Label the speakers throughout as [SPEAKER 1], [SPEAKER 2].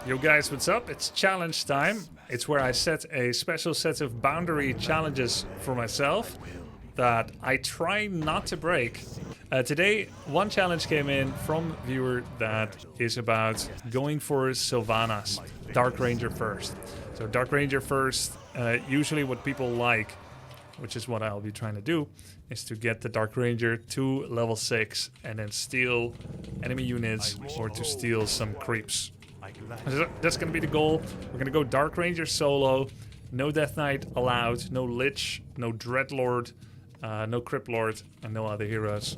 [SPEAKER 1] Yo guys, what's up? It's challenge time. It's where I set a special set of boundary challenges for myself that I try not to break. Today, one challenge came in from a viewer that is about going for Sylvanas, Dark Ranger first. So Dark Ranger first, usually what people like, which is what I'll be trying to do, is to get the Dark Ranger to level 6 and then steal enemy units or to steal some creeps. That's going to be the goal. We're going to go Dark Ranger solo. No Death Knight allowed. No Lich. No Dreadlord. No Crypt Lord. And no other heroes.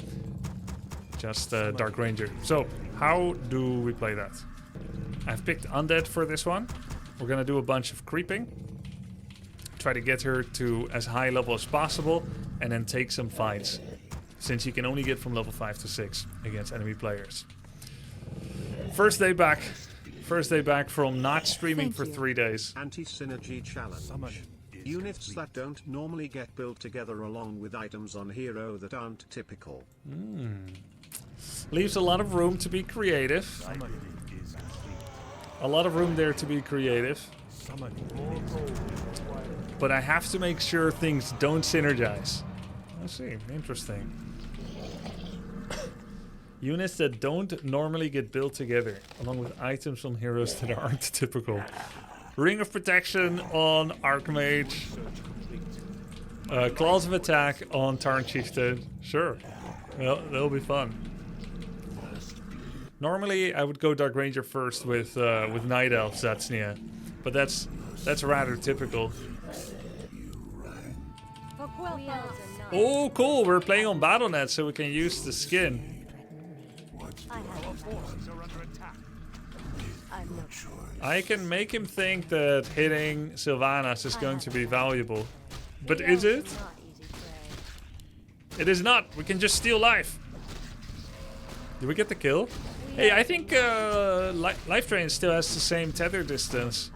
[SPEAKER 1] Just Dark Ranger. So, how do we play that? I've picked Undead for this one. We're going to do a bunch of creeping. Try to get her to as high level as possible. And then take some fights. Since you can only get from level 5 to 6 against enemy players. First day back. First day back from not streaming for 3 days.
[SPEAKER 2] Anti-synergy challenge. Units that don't normally get built together along with items on hero that aren't typical.
[SPEAKER 1] Leaves a lot of room to be creative. A lot of room there to be creative. But I have to make sure things don't synergize. I see. Interesting. Units that don't normally get built together, along with items from heroes that aren't typical. Ring of Protection on Archmage. Claws of Attack on Tarn Chieftain. Sure. Well, that'll be fun. Normally, I would go Dark Ranger first with Night Elf Zatsnia. But that's rather typical. Oh, cool. We're playing on BattleNet, so we can use the skin. I can make him think that hitting Sylvanas is going to be valuable. But is it? It is not. We can just steal life. Did we get the kill? Hey, I think Life Drain still has the same tether distance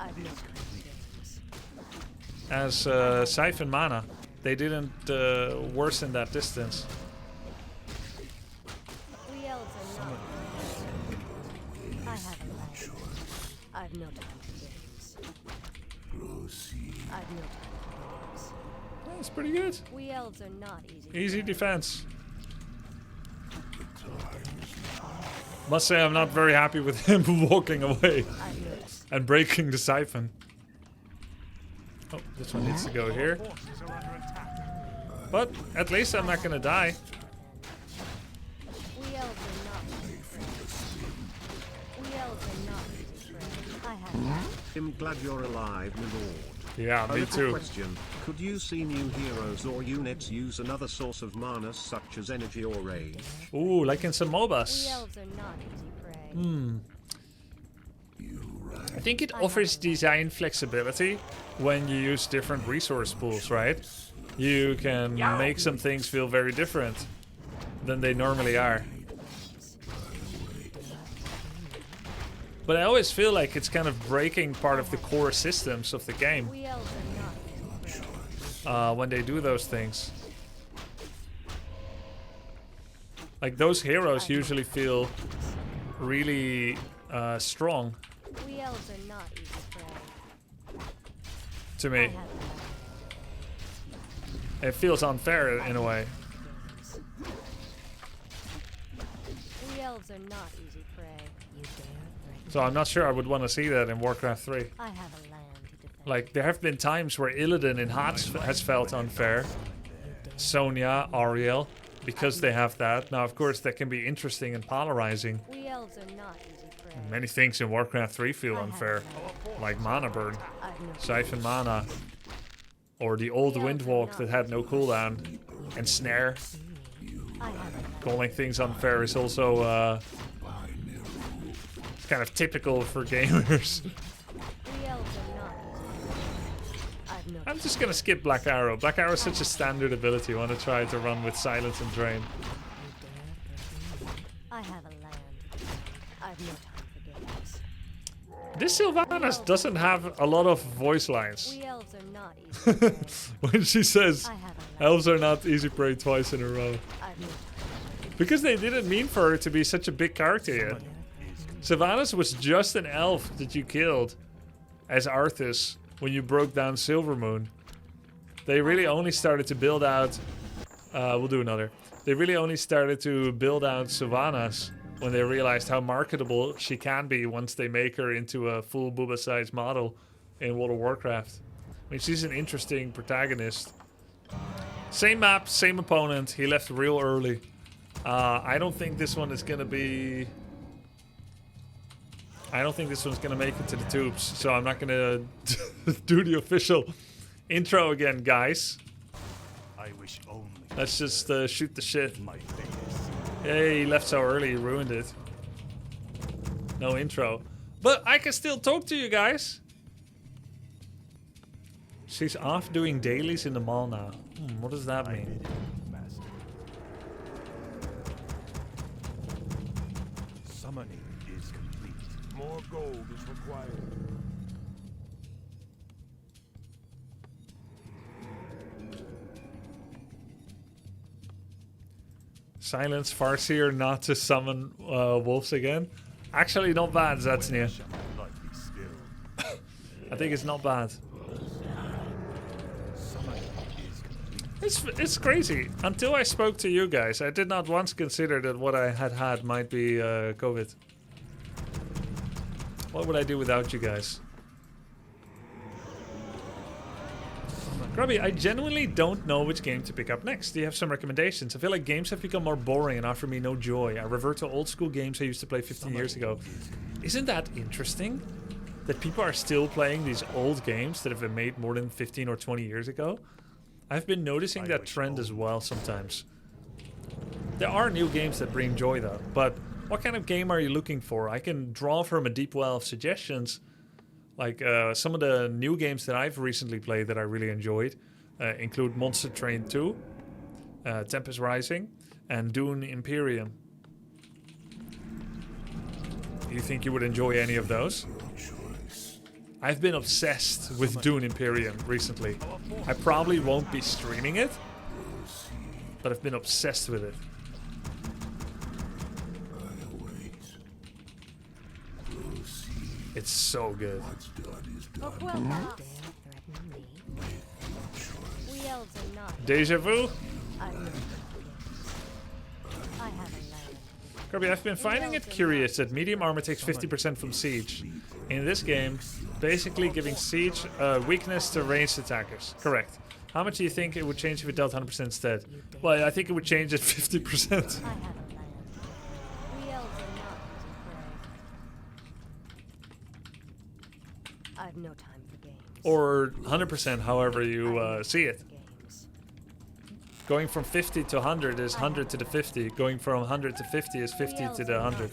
[SPEAKER 1] as Siphon Mana. They didn't worsen that distance.
[SPEAKER 3] I've no time for games. I've no time for games.
[SPEAKER 1] That's pretty good.
[SPEAKER 3] We elves are not easy.
[SPEAKER 1] Easy defense. Must say I'm not very happy with him walking away and breaking the siphon. Oh, this one needs to go here. But at least I'm not gonna die.
[SPEAKER 3] We elves are not easy prey. We elves are not easy prey. I have.
[SPEAKER 2] I'm glad you're alive, my lord.
[SPEAKER 1] Yeah, me too.
[SPEAKER 2] Question. Could you see new heroes or units use another source of mana such as energy or rage?
[SPEAKER 1] Ooh, like in some MOBAs.
[SPEAKER 3] We elves are not easy prey.
[SPEAKER 1] I think it offers design flexibility when you use different resource pools, right? You can make some things feel very different than they normally are. But I always feel like it's kind of breaking part of the core systems of the game when they do those things. Like those heroes usually feel really strong.
[SPEAKER 3] We elves are not easy prey.
[SPEAKER 1] To me. It feels unfair in a way.
[SPEAKER 3] We elves are not easy prey. You dare break.
[SPEAKER 1] So I'm not sure I would want to see that in Warcraft 3.
[SPEAKER 3] I have a land to defend.
[SPEAKER 1] Like, there have been times where Illidan in HOTS has felt unfair. Sonya, Ariel, because they have that. Now, of course, that can be interesting and polarizing.
[SPEAKER 3] We elves are not easy prey.
[SPEAKER 1] Many things in Warcraft 3 feel unfair. Like Mana Burn, Siphon Mana, or the old Windwalk that had no cooldown, and Snare. Calling things unfair is also kind of typical for gamers. I'm just gonna skip Black Arrow. Black Arrow is such a standard ability. I want to try to run with Silence and Drain.
[SPEAKER 3] I have a land. I've no time for games.
[SPEAKER 1] This Sylvanas doesn't have a lot of voice lines.
[SPEAKER 3] We elves are not easy.
[SPEAKER 1] When she says elves are not easy prey twice in a row. Because they didn't mean for her to be such a big character yet. Sylvanas was just an elf that you killed as Arthas when you broke down Silvermoon. They really only started to build out... we'll do another. They really only started to build out Sylvanas when they realized how marketable she can be once they make her into a full Booba-sized model in World of Warcraft. I mean, she's an interesting protagonist. Same map, same opponent. He left real early. I don't think this one is going to be... I don't think this one's going to make it to the tubes. So I'm not going to do the official intro again, guys.
[SPEAKER 4] I wish only
[SPEAKER 1] Let's just shoot the shit.
[SPEAKER 4] my face.
[SPEAKER 1] Hey, he left so early, he ruined it. No intro. But I can still talk to you guys. She's off doing dailies in the mall now. What does that mean?
[SPEAKER 4] Master. Summoning is complete. More gold is required.
[SPEAKER 1] Silence Farseer not to summon wolves again. Actually, not bad, Zatsnia.
[SPEAKER 4] Shall my blood be spilled?
[SPEAKER 1] I think it's not bad.
[SPEAKER 4] Summoning is complete.
[SPEAKER 1] It's crazy. Until I spoke to you guys, I did not once consider that what I had might be COVID. What would I do without you guys? Grubby, I genuinely don't know which game to pick up next. Do you have some recommendations? I feel like games have become more boring and offer me no joy. I revert to old school games I used to play 15 years ago. Isn't that interesting? That people are still playing these old games that have been made more than 15 or 20 years ago? I've been noticing that trend as well sometimes. There are new games that bring joy though, but what kind of game are you looking for? I can draw from a deep well of suggestions. Like some of the new games that I've recently played that I really enjoyed include Monster Train 2, Tempest Rising, and Dune Imperium. Do you think you would enjoy any of those? I've been obsessed with Dune Imperium recently. I probably won't be streaming it, but I've been obsessed with it. It's so good.
[SPEAKER 3] Look well past. Dare threaten me. We elves are not.
[SPEAKER 1] Deja vu?
[SPEAKER 3] I know. I have a land.
[SPEAKER 1] Grubby, I've been finding it curious that medium armor takes 50% from siege. In this game, basically giving siege weakness to ranged attackers. Correct. How much do you think it would change if it dealt 100% instead? Well, I think it would change at 50%.
[SPEAKER 3] I have a land. We elves are not easy prey. I've no time for games.
[SPEAKER 1] Or 100%, however you see it.
[SPEAKER 3] Games.
[SPEAKER 1] Going from 50 to 100 is 100 to the 50. Going from 100 to 50 is 50 to the 100.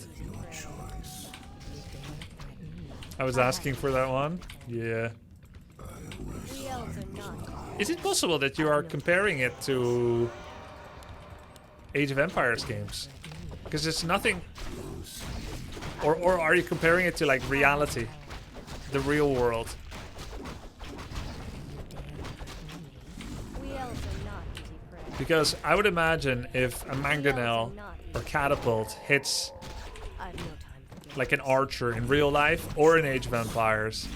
[SPEAKER 1] I was asking for that one. Yeah.
[SPEAKER 3] We elves are not.
[SPEAKER 1] Is it possible that you are comparing it to Age of Empires games? Because it's nothing... Or are you comparing it to like reality? The real world?
[SPEAKER 3] We elves are not easy prey.
[SPEAKER 1] Because I would imagine if a mangonel or catapult hits
[SPEAKER 3] I've no time for games.
[SPEAKER 1] like an archer in real life or in Age of Empires,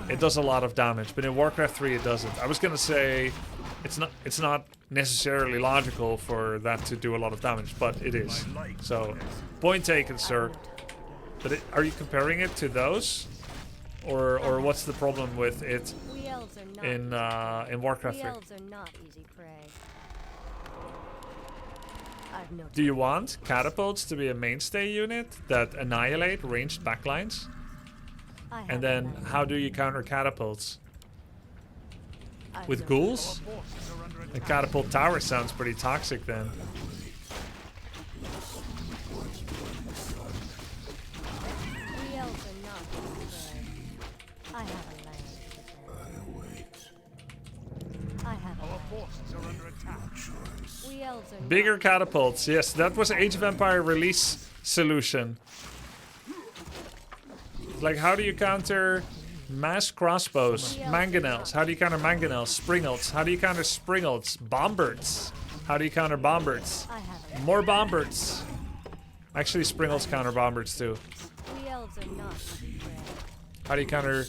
[SPEAKER 1] it does a lot of damage. But in Warcraft 3 it doesn't. I was gonna say it's not necessarily logical for that to do a lot of damage, but it is. So point taken, sir. But are you comparing it to those? Or what's the problem with it
[SPEAKER 3] We elves are not.
[SPEAKER 1] in Warcraft
[SPEAKER 3] We
[SPEAKER 1] 3?
[SPEAKER 3] elves are not easy prey. I've no
[SPEAKER 1] Do you want catapults to be a mainstay unit that annihilate ranged backlines?
[SPEAKER 3] I have
[SPEAKER 1] And
[SPEAKER 3] a
[SPEAKER 1] then
[SPEAKER 3] land.
[SPEAKER 1] how do you counter catapults?
[SPEAKER 3] I've
[SPEAKER 1] With
[SPEAKER 3] no
[SPEAKER 1] ghouls? The catapult tower sounds pretty toxic then.
[SPEAKER 3] We elves are not easy prey. I have a land to defend. I have a
[SPEAKER 4] Our
[SPEAKER 3] land.
[SPEAKER 4] forces are under attack.
[SPEAKER 3] We elves are
[SPEAKER 1] Bigger
[SPEAKER 3] not.
[SPEAKER 1] catapults, yes, that was Age of Empire release solution. Like, how do you counter mass crossbows, mangonels? How do you counter mangonels? Springles? How do you counter springles? Bombards? How do you counter bombards?
[SPEAKER 3] I have a land.
[SPEAKER 1] More bombards. Actually, springles counter bombards too.
[SPEAKER 3] We elves elves are not easy prey.
[SPEAKER 1] How do you counter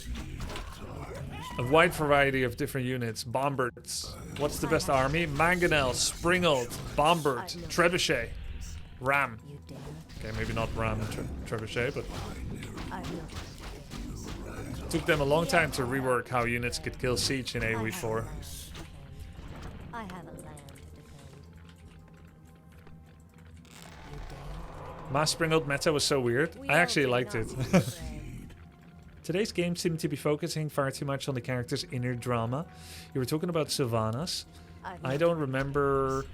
[SPEAKER 1] a wide variety of different units? Bombards. What's the best army? Mangonel, Springald, Bombard, Trebuchet, Ram.
[SPEAKER 3] You dare?
[SPEAKER 1] Okay, maybe not Ram and Trebuchet, but
[SPEAKER 3] I've no
[SPEAKER 1] it took them a long time to rework how units could kill siege in AoE4.
[SPEAKER 3] I have a land to defend. You dare?
[SPEAKER 1] Mass Springald meta was so weird.
[SPEAKER 3] We
[SPEAKER 1] I actually
[SPEAKER 3] elves are
[SPEAKER 1] liked it.
[SPEAKER 3] not easy prey.
[SPEAKER 1] Today's game seemed to be focusing far too much on the character's inner drama. You were talking about Sylvanas. I don't remember...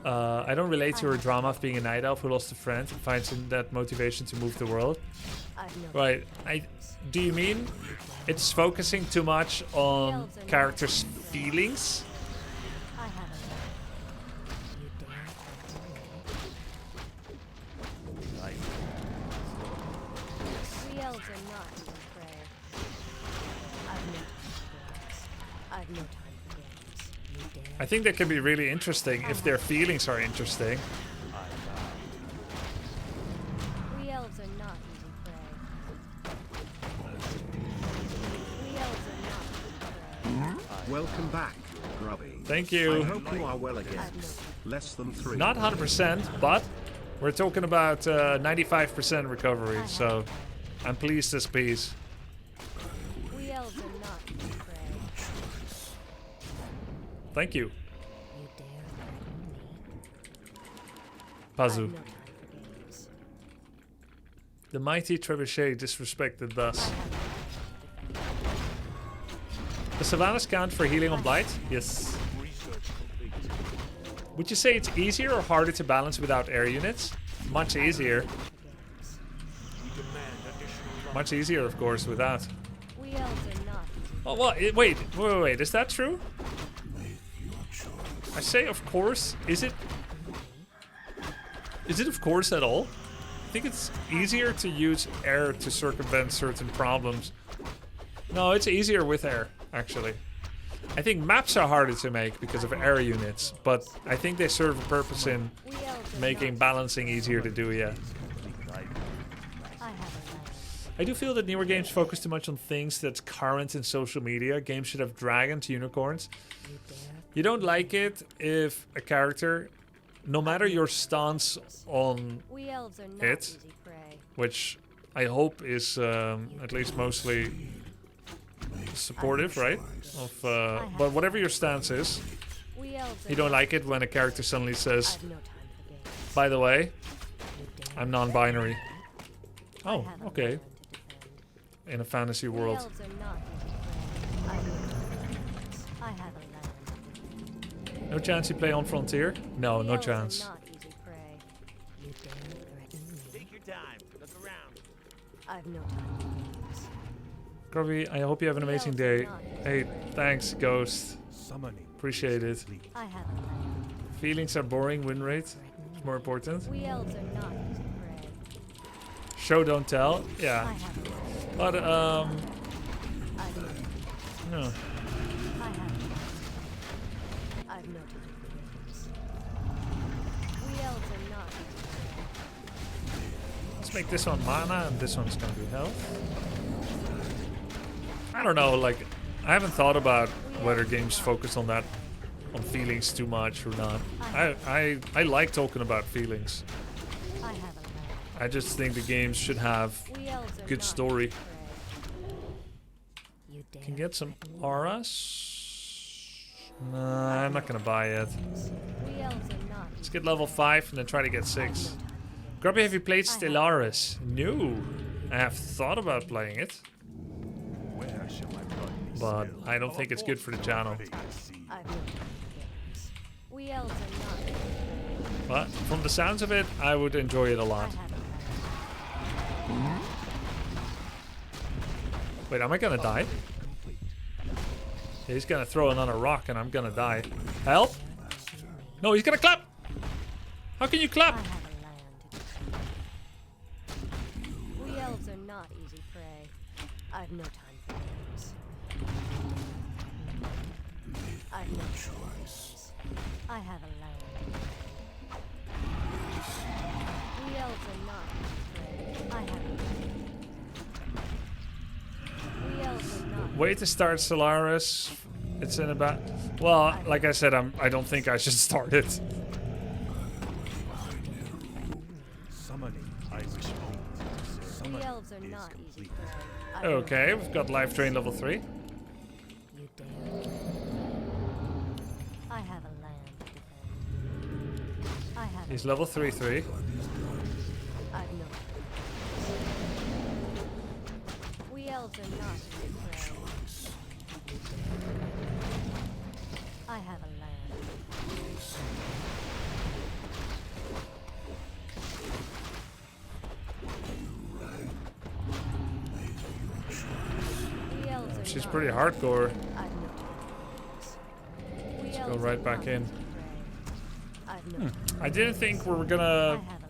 [SPEAKER 1] I don't relate to her drama of being a night elf who lost a friend and finds in that motivation to move the world.
[SPEAKER 3] I've no
[SPEAKER 1] Right. Do you mean it's focusing too much on characters' feelings?
[SPEAKER 3] I have a land. You dare threaten me? We elves are not easy prey. I've no time for games. You dare?
[SPEAKER 1] I think that can be really interesting if their feelings are interesting.
[SPEAKER 3] We elves are not easy prey. We elves are not easy prey.
[SPEAKER 2] Welcome back, Grubby.
[SPEAKER 1] Thank
[SPEAKER 2] I
[SPEAKER 1] you.
[SPEAKER 2] hope you are well again.
[SPEAKER 3] I've no time.
[SPEAKER 2] Less than 3.
[SPEAKER 1] Not 100%, but we're talking about 95% recovery, so I'm pleased as peas.
[SPEAKER 3] We elves are not easy prey.
[SPEAKER 1] Thank you,
[SPEAKER 3] You dare threaten me?
[SPEAKER 1] Pazu.
[SPEAKER 3] I've no time for games.
[SPEAKER 1] The mighty Trebuchet disrespected thus. Does Sylvanas count for healing on Blight? Yes.
[SPEAKER 4] Research complete.
[SPEAKER 1] Would you say it's easier or harder to balance without air units? Much easier.
[SPEAKER 3] For games.
[SPEAKER 4] We demand additional
[SPEAKER 1] Much easier, of course, without.
[SPEAKER 3] We elves are not easy.
[SPEAKER 1] Oh, well, wait. Is that true? I say, of course. Is it? Is it of course at all? I think it's easier to use air to circumvent certain problems. No, it's easier with air, actually. I think maps are harder to make because of air units, but I think they serve a purpose in
[SPEAKER 3] We elves are
[SPEAKER 1] making
[SPEAKER 3] not.
[SPEAKER 1] balancing easier to do, yeah.
[SPEAKER 3] I have a land.
[SPEAKER 1] I do feel that newer games focus too much on things that's current in social media. Games should have dragons, unicorns.
[SPEAKER 3] You dare?
[SPEAKER 1] You don't like it if a character, no matter your stance on
[SPEAKER 3] We elves are not
[SPEAKER 1] It?
[SPEAKER 3] easy prey.
[SPEAKER 1] which I hope is at least mostly supportive, right? But whatever your stance is,
[SPEAKER 3] We elves are
[SPEAKER 1] you don't
[SPEAKER 3] not-
[SPEAKER 1] like it when a character suddenly says,
[SPEAKER 3] I've no time for games.
[SPEAKER 1] by the way,
[SPEAKER 3] You dare?
[SPEAKER 1] I'm non-binary.
[SPEAKER 3] I
[SPEAKER 1] Oh,
[SPEAKER 3] have a
[SPEAKER 1] okay.
[SPEAKER 3] land to defend.
[SPEAKER 1] In a fantasy
[SPEAKER 3] We
[SPEAKER 1] world.
[SPEAKER 3] elves are not easy prey. I've no time for games. I have a land to defend.
[SPEAKER 1] No chance you play on Frontier? No,
[SPEAKER 3] We
[SPEAKER 1] no
[SPEAKER 3] elves are
[SPEAKER 1] chance.
[SPEAKER 3] not easy prey. You dare threaten me?
[SPEAKER 4] Take your time. Look around.
[SPEAKER 3] I've no time for games.
[SPEAKER 1] Grubby, I hope you have an amazing day. Hey, thanks, Ghost.
[SPEAKER 4] Summoning.
[SPEAKER 1] Appreciate it.
[SPEAKER 3] I have a land.
[SPEAKER 1] Feelings are boring, win rate
[SPEAKER 3] Threaten me?
[SPEAKER 1] is more important.
[SPEAKER 3] We elves are not easy prey.
[SPEAKER 1] Show, don't tell.
[SPEAKER 3] I
[SPEAKER 1] Yeah.
[SPEAKER 3] have a land.
[SPEAKER 1] But,
[SPEAKER 3] I've no time.
[SPEAKER 1] no.
[SPEAKER 3] I have a land. I've no time for games. We elves are not easy prey.
[SPEAKER 1] Let's make this one mana and this one's gonna be health. I don't know, like, I haven't thought about whether games focus on that, on feelings too much or not. I like talking about feelings.
[SPEAKER 3] I have a land.
[SPEAKER 1] I just think the games should have
[SPEAKER 3] We elves are
[SPEAKER 1] good
[SPEAKER 3] not
[SPEAKER 1] story.
[SPEAKER 3] easy prey. You dare
[SPEAKER 1] Can get some
[SPEAKER 3] threaten me?
[SPEAKER 1] auras. Nah, I'm not gonna buy it.
[SPEAKER 3] We elves are not
[SPEAKER 1] Let's
[SPEAKER 3] easy
[SPEAKER 1] get level 5 and then try to get 6. Grubby, have you played Stellaris? No. I have thought about playing it,
[SPEAKER 4] Where shall I run this
[SPEAKER 1] but
[SPEAKER 4] hill?
[SPEAKER 1] I don't think it's good for the channel.
[SPEAKER 4] Ready to see.
[SPEAKER 3] I've no time for games. We elves are not easy prey.
[SPEAKER 1] But from the sounds of it, I would enjoy it a
[SPEAKER 3] I
[SPEAKER 1] lot.
[SPEAKER 3] have a land.
[SPEAKER 1] Wait, am I gonna die?
[SPEAKER 4] Complete.
[SPEAKER 1] Yeah, he's gonna throw another rock and I'm gonna die. Help! No, he's gonna clap! How can you
[SPEAKER 3] I
[SPEAKER 1] clap?
[SPEAKER 3] have a land to defend. We elves are not easy prey. I've no time for games. I've no choice. I have a land. We elves are not easy prey. I have a land.
[SPEAKER 1] Way to start Solaris. It's in about... Well, like I said, I don't think I should start it.
[SPEAKER 4] Summoning. I wish only.
[SPEAKER 3] The elves are not easy prey.
[SPEAKER 1] Okay, we've got Life Drain level 3.
[SPEAKER 3] You dare. I have a land to defend. I have.
[SPEAKER 1] He's level 3-3.
[SPEAKER 3] I've no. We elves are not easy prey. I have a land. We elves are
[SPEAKER 1] She's
[SPEAKER 3] not
[SPEAKER 1] pretty hardcore.
[SPEAKER 3] I've no. We
[SPEAKER 1] Go
[SPEAKER 3] elves
[SPEAKER 1] right
[SPEAKER 3] are
[SPEAKER 1] back
[SPEAKER 3] not
[SPEAKER 1] in.
[SPEAKER 3] easy prey. I've no.
[SPEAKER 1] I didn't think we were
[SPEAKER 3] I
[SPEAKER 1] gonna
[SPEAKER 3] have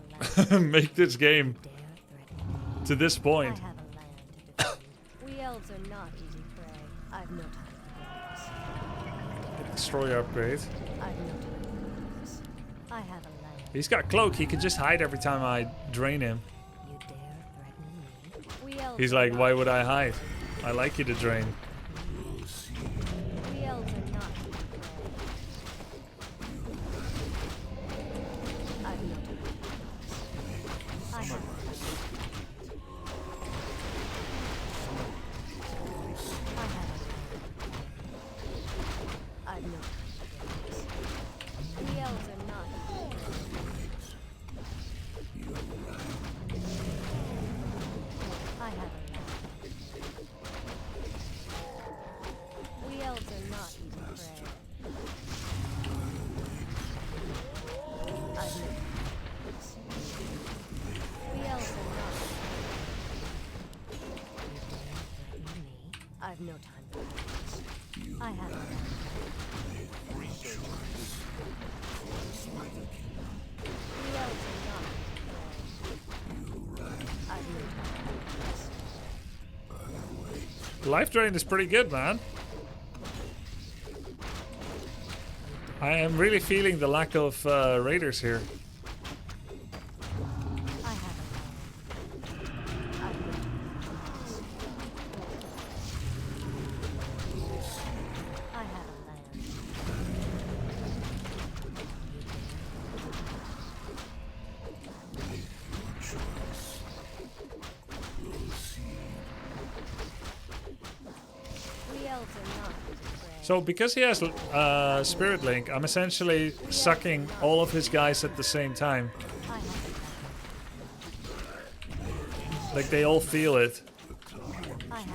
[SPEAKER 3] a land.
[SPEAKER 1] make this game
[SPEAKER 3] Dare threaten.
[SPEAKER 1] to this
[SPEAKER 3] I
[SPEAKER 1] point.
[SPEAKER 3] have a land to defend. We elves are not easy prey. I've no time for games.
[SPEAKER 1] Destroyer upgrade.
[SPEAKER 3] I've no time for games. I have a land.
[SPEAKER 1] He's got cloak. He could just hide every time I drain him.
[SPEAKER 3] You dare threaten me? We elves
[SPEAKER 1] He's
[SPEAKER 3] are
[SPEAKER 1] like,
[SPEAKER 3] not
[SPEAKER 1] why would I hide? I like you to drain.
[SPEAKER 3] We elves are not easy prey. I've no time for games. I have a land. I have a land. I've no time for games. We elves are not easy prey. I have a land. We elves are not easy prey. I've no time for games. We elves are not. I've no time for games. I have a land. We elves are not easy prey. I've no time for games.
[SPEAKER 1] Life drain is pretty good, man. I am really feeling the lack of raiders here.
[SPEAKER 3] I have a land. I've no time for games. I have a land. We elves are not easy prey.
[SPEAKER 1] So because he has Spirit Link, I'm essentially sucking all of his guys at the same time.
[SPEAKER 3] I have
[SPEAKER 1] Like they all feel it.
[SPEAKER 3] I have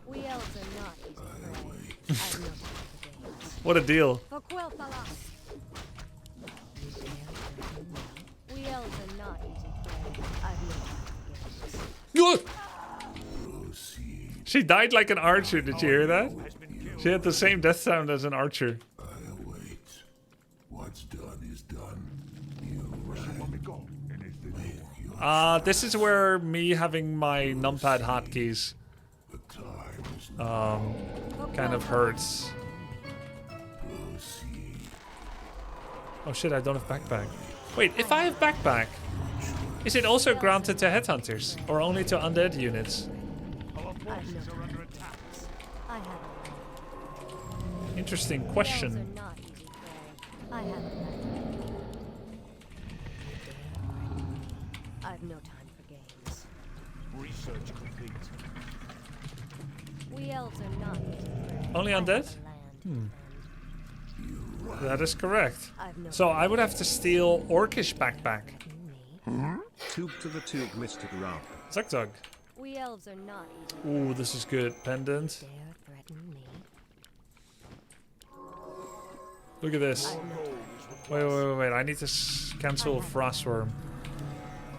[SPEAKER 3] We elves are not easy prey. I've no time for games.
[SPEAKER 1] What a deal.
[SPEAKER 3] For Quel'Thalas. We elves are not easy prey. I've no time for games.
[SPEAKER 1] Good. She died like an archer, did you hear that? She had the same death sound as an archer.
[SPEAKER 5] I await. What's done is done.
[SPEAKER 4] Want me go? Anything.
[SPEAKER 1] This is where me having my numpad hotkeys
[SPEAKER 5] The time is
[SPEAKER 1] kind of hurts.
[SPEAKER 5] proceed.
[SPEAKER 1] Oh shit, I don't have backpack. Wait, if I have backpack, is it also granted to headhunters or only to undead units?
[SPEAKER 4] Our forces are under attack.
[SPEAKER 3] I have a land.
[SPEAKER 1] Interesting
[SPEAKER 3] Elves are
[SPEAKER 1] question.
[SPEAKER 3] not easy prey. I have a land. I've no time for games.
[SPEAKER 4] Research complete.
[SPEAKER 3] We elves are not easy prey.
[SPEAKER 1] Only
[SPEAKER 3] I have
[SPEAKER 1] undead?
[SPEAKER 3] a land.
[SPEAKER 1] That is correct.
[SPEAKER 3] I've no
[SPEAKER 1] So I would have to steal Orcish backpack.
[SPEAKER 2] Tube to the tube, Mr. Grub.
[SPEAKER 1] Zug Zug.
[SPEAKER 3] We elves are not easy.
[SPEAKER 1] Ooh, this is good. Pendant.
[SPEAKER 3] Dare threaten me?
[SPEAKER 1] Look at this.
[SPEAKER 3] I've no
[SPEAKER 1] Wait. I need to cancel Frostworm.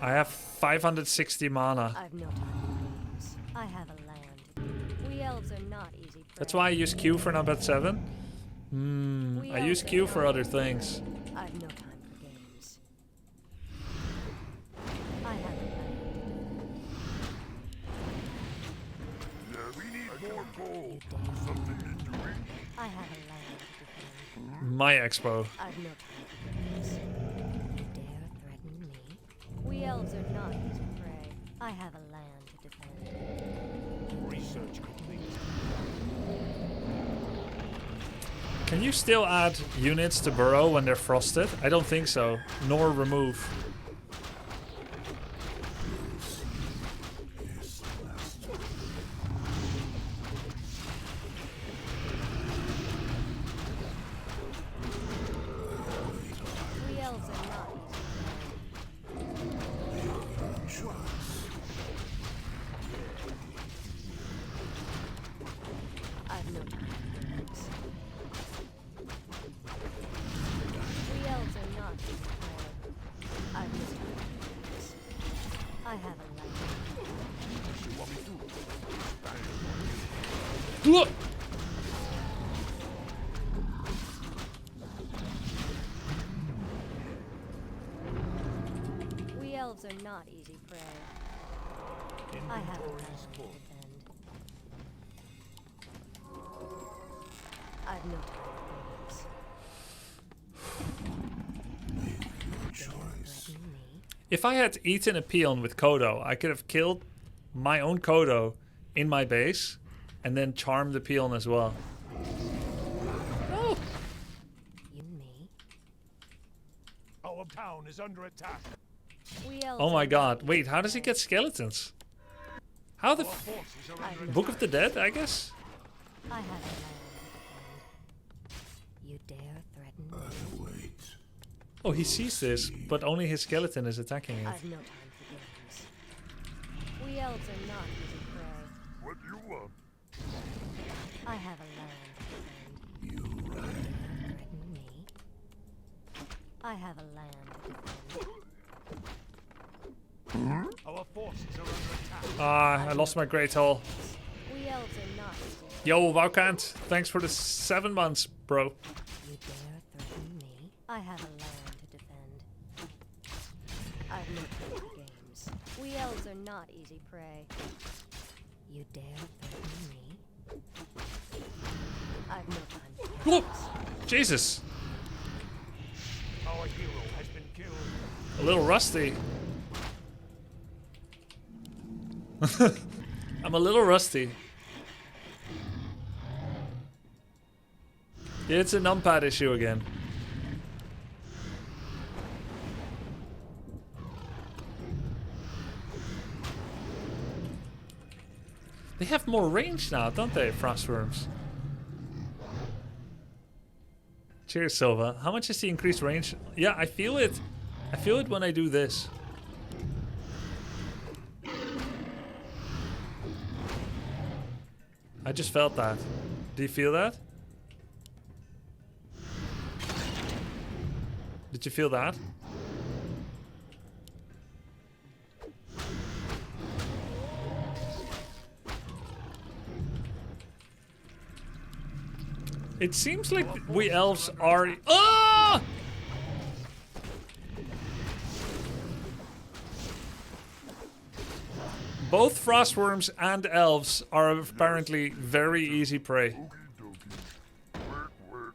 [SPEAKER 1] I have 560 mana.
[SPEAKER 3] I've no time for games. I have a land. We elves are not easy prey.
[SPEAKER 1] That's why I use Q for number 7. I use Q for other things.
[SPEAKER 3] I've no time for games. I have a land.
[SPEAKER 4] We need more gold. Something to drink.
[SPEAKER 3] I have a land to defend.
[SPEAKER 1] My expo.
[SPEAKER 3] I've no time for games. You dare threaten me? We elves are not easy prey. I have a land to defend.
[SPEAKER 4] Research
[SPEAKER 1] Can you still add units to burrow when they're frosted? I don't think so. Nor remove.
[SPEAKER 3] We elves are not easy. I've no time for games. We elves are not easy prey. I've no time for games. I have a life.
[SPEAKER 1] Look!
[SPEAKER 3] We elves are not easy prey. I have a life to defend. I've no time for games. Threaten me.
[SPEAKER 1] If I had eaten a peon with Kodo, I could have killed my own Kodo in my base and then charmed the peon as well. Oh!
[SPEAKER 3] You me.
[SPEAKER 4] Our town is under attack.
[SPEAKER 3] We elves
[SPEAKER 1] Oh my
[SPEAKER 3] are
[SPEAKER 1] god.
[SPEAKER 3] not
[SPEAKER 1] Wait,
[SPEAKER 3] easy
[SPEAKER 1] how does he
[SPEAKER 3] prey.
[SPEAKER 1] get skeletons? How the
[SPEAKER 4] Our
[SPEAKER 1] f-
[SPEAKER 4] forces are under
[SPEAKER 1] Book of the Dead, I guess?
[SPEAKER 3] I have a land to defend. You dare threaten me?
[SPEAKER 5] Wait.
[SPEAKER 1] Oh, he sees this, but only his skeleton is attacking it.
[SPEAKER 3] I've no time for games. We elves are not easy prey.
[SPEAKER 4] What do you want?
[SPEAKER 3] I have a land to defend.
[SPEAKER 5] You
[SPEAKER 3] Dare threaten me? I have a land to defend.
[SPEAKER 4] Our forces are under attack.
[SPEAKER 1] Ah, I lost my Great Hall.
[SPEAKER 3] We elves are not easy.
[SPEAKER 1] Yo, Wowkant, thanks for the 7 months, bro.
[SPEAKER 3] You dare threaten me? I have a land to defend. I've no time for games. We elves are not easy prey. You dare threaten me? I've no time for games.
[SPEAKER 1] Look! Jesus,
[SPEAKER 4] Our hero has been killed.
[SPEAKER 1] a little rusty. I'm a little rusty. Yeah, it's a numpad issue again. They have more range now, don't they, Frostworms? Cheers, Silva. How much is the increased range? Yeah, I feel it. I feel it when I do this. I just felt that. Do you feel that? Did you feel that? It seems like we elves are... Ah! Both frostworms and elves are apparently very easy prey.
[SPEAKER 4] Work, work.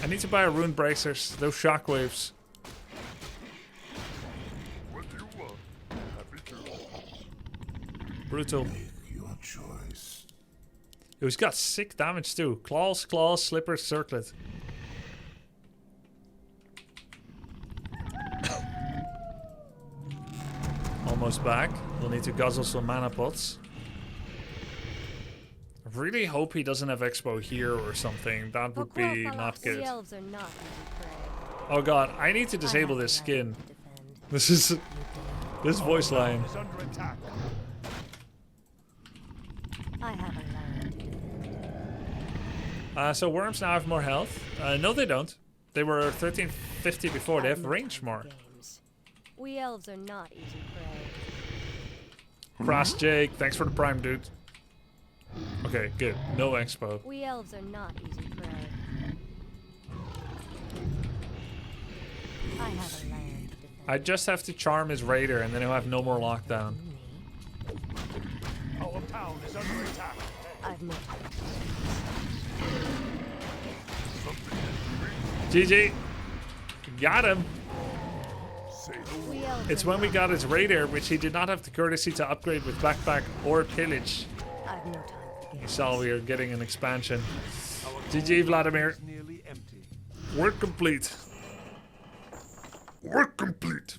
[SPEAKER 1] I need to buy a rune bracers. Those shockwaves.
[SPEAKER 4] What do you want? Happy to.
[SPEAKER 1] Brutal.
[SPEAKER 5] make your choice.
[SPEAKER 1] Yo, he's got sick damage too. Claws, claws, slippers, circlet. Almost back. We'll need to guzzle some mana pots. I really hope he doesn't have expo here or something. That would be not
[SPEAKER 3] We
[SPEAKER 1] good.
[SPEAKER 3] elves are not easy prey.
[SPEAKER 1] Oh god, I need to
[SPEAKER 3] I
[SPEAKER 1] disable
[SPEAKER 3] have
[SPEAKER 1] this
[SPEAKER 3] a
[SPEAKER 1] skin.
[SPEAKER 3] land to defend.
[SPEAKER 1] This is...
[SPEAKER 3] You dare.
[SPEAKER 1] This voice line.
[SPEAKER 4] Is under attack.
[SPEAKER 3] I have a land to defend.
[SPEAKER 1] So worms now have more health. No, they don't. They were 1350 before. They
[SPEAKER 3] I've
[SPEAKER 1] have
[SPEAKER 3] no
[SPEAKER 1] range
[SPEAKER 3] time for
[SPEAKER 1] more.
[SPEAKER 3] games. We elves are not easy prey.
[SPEAKER 1] Cross Jake, thanks for the prime, dude. Okay, good. No expo.
[SPEAKER 3] We elves are not easy prey. I have a land to defend.
[SPEAKER 1] I just have to charm his raider and then he'll have no more lockdown.
[SPEAKER 3] Me?
[SPEAKER 4] Our town is under attack.
[SPEAKER 3] I've no.
[SPEAKER 1] GG. Got him.
[SPEAKER 4] Say
[SPEAKER 3] We elves
[SPEAKER 1] It's
[SPEAKER 3] are
[SPEAKER 1] when we
[SPEAKER 3] not-
[SPEAKER 1] got his radar, which he did not have the courtesy to upgrade with backpack or pillage.
[SPEAKER 3] I've no time for
[SPEAKER 1] He
[SPEAKER 3] games.
[SPEAKER 1] saw we were getting an expansion.
[SPEAKER 4] our
[SPEAKER 1] GG,
[SPEAKER 4] gold
[SPEAKER 1] Vladimir.
[SPEAKER 4] is nearly empty.
[SPEAKER 1] Work complete. Work complete.